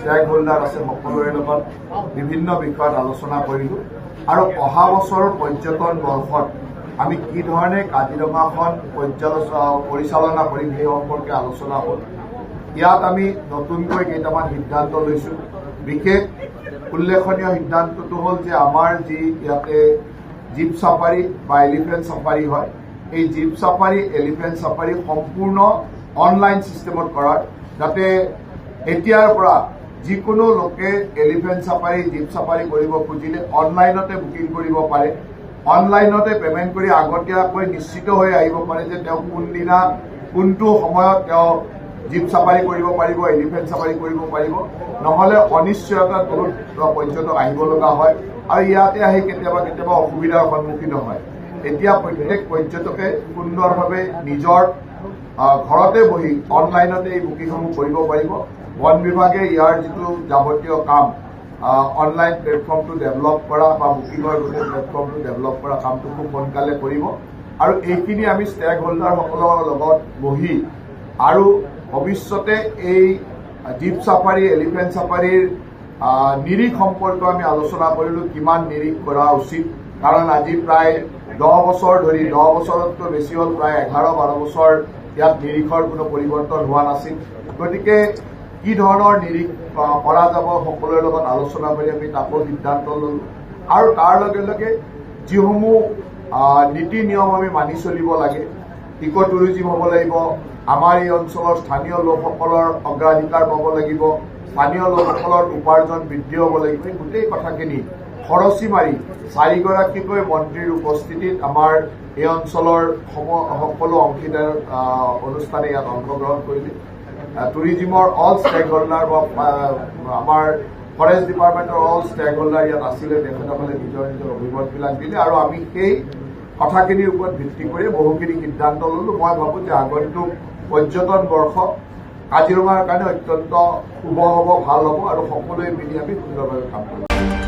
Stake holder আছে সকলোৰে লগত বিভিন্ন বিষয়ত আলোচনা কৰিলোঁ আৰু অহা বছৰৰ পৰ্যটন বৰ্ষত আমি কি ধৰণে কাজিৰঙাখন পৰিচালনা কৰিম সেই সম্পৰ্কে আলোচনা হ'ল। ইয়াত আমি নতুনকৈ কেইটামান সিদ্ধান্ত লৈছোঁ। বিশেষ উল্লেখনীয় সিদ্ধান্তটো হ'ল যে আমাৰ যি ইয়াতে জীপ চাফাৰী বা এলিফেণ্ট চাফাৰী হয়, এই জীপ চাফাৰী এলিফেণ্ট চাফাৰী সম্পূৰ্ণ অনলাইন ছিষ্টেমত কৰাৰ, যাতে এতিয়াৰ পৰা যিকোনো লোকে এলিফেণ্ট চাফাৰী জীপ চাফাৰী কৰিব খুজিলে অনলাইনতে বুকিং কৰিব পাৰে। অনলাইনতে পেমেণ্ট কৰি আগতীয়াকৈ নিশ্চিত হৈ আহিব পাৰে যে তেওঁ কোনদিনা কোনটো সময়ত তেওঁ জীপ চাফাৰী কৰিব পাৰিব, এলিফেণ্ট চাফাৰী কৰিব পাৰিব। নহ'লে অনিশ্চয়তাত বহুত পৰ্যটক আহিব লগা হয় আৰু ইয়াতে আহি কেতিয়াবা অসুবিধাৰ সন্মুখীন হয়। এতিয়া প্ৰত্যেক পৰ্যটকে সুন্দৰভাৱে নিজৰ ঘৰতে বহি অনলাইনতে এই বুকিংসমূহ কৰিব পাৰিব। বন বিভাগে ইয়াৰ যিটো যাৱতীয় কাম অনলাইন প্লেটফৰ্মটো ডেভেলপ কৰা বা বুকিঙৰ গোটেই প্লেটফৰ্মটো ডেভেলপ কৰা কামটো খুব সোনকালে কৰিব আৰু এইখিনি আমি ষ্টেক হোল্ডাৰসকলৰ লগত বহি আৰু ভৱিষ্যতে এই জীপ চাফাৰী এলিফেণ্ট চাফাৰীৰ নিৰীখ সম্পৰ্কে আমি আলোচনা কৰিলোঁ, কিমান নিৰীখ কৰা উচিত। কাৰণ আজি প্ৰায় 10 বছৰ ধৰি 10 বছৰতকৈ বেছি হ'ল, প্ৰায় 11-12 বছৰ ইয়াত নিৰীখৰ কোনো পৰিৱৰ্তন হোৱা নাছিল। গতিকে কি ধৰণৰ নিৰীখ কৰা যাব সকলোৰে লগত আলোচনা কৰি আমি তাকো সিদ্ধান্ত ল'লোঁ আৰু তাৰ লগে লগে যিসমূহ নীতি নিয়ম আমি মানি চলিব লাগে, ইক' টুৰিজিম হ'ব লাগিব, আমাৰ এই অঞ্চলৰ স্থানীয় লোকসকলৰ অগ্ৰাধিকাৰ পাব লাগিব, স্থানীয় লোকসকলৰ উপাৰ্জন বৃদ্ধি হ'ব লাগিব, এই গোটেই কথাখিনি খৰচি মাৰি 4গৰাকীকৈ মন্ত্ৰীৰ উপস্থিতিত আমাৰ এই অঞ্চলৰ সকলো অংশীদাৰ অনুষ্ঠানে ইয়াত অংশগ্ৰহণ কৰিলে। টুৰিজিমৰ অল ষ্টেক হোল্ডাৰ বা আমাৰ ফৰেষ্ট ডিপাৰ্টমেণ্টৰ অল ষ্টেক হোল্ডাৰ ইয়াত আছিলে, তেখেতসকলে নিজৰ অভিমতবিলাক দিলে আৰু আমি সেই কথাখিনিৰ ওপৰত ভিত্তি কৰি বহুখিনি সিদ্ধান্ত ল'লোঁ। মই ভাবোঁ যে আগন্তুক পৰ্যটন বৰ্ষ কাজিৰঙাৰ কাৰণে অত্যন্ত শুভ হ'ব, ভাল হ'ব আৰু সকলোৱে মিলি আমি সুন্দৰভাৱে কাম কৰিম।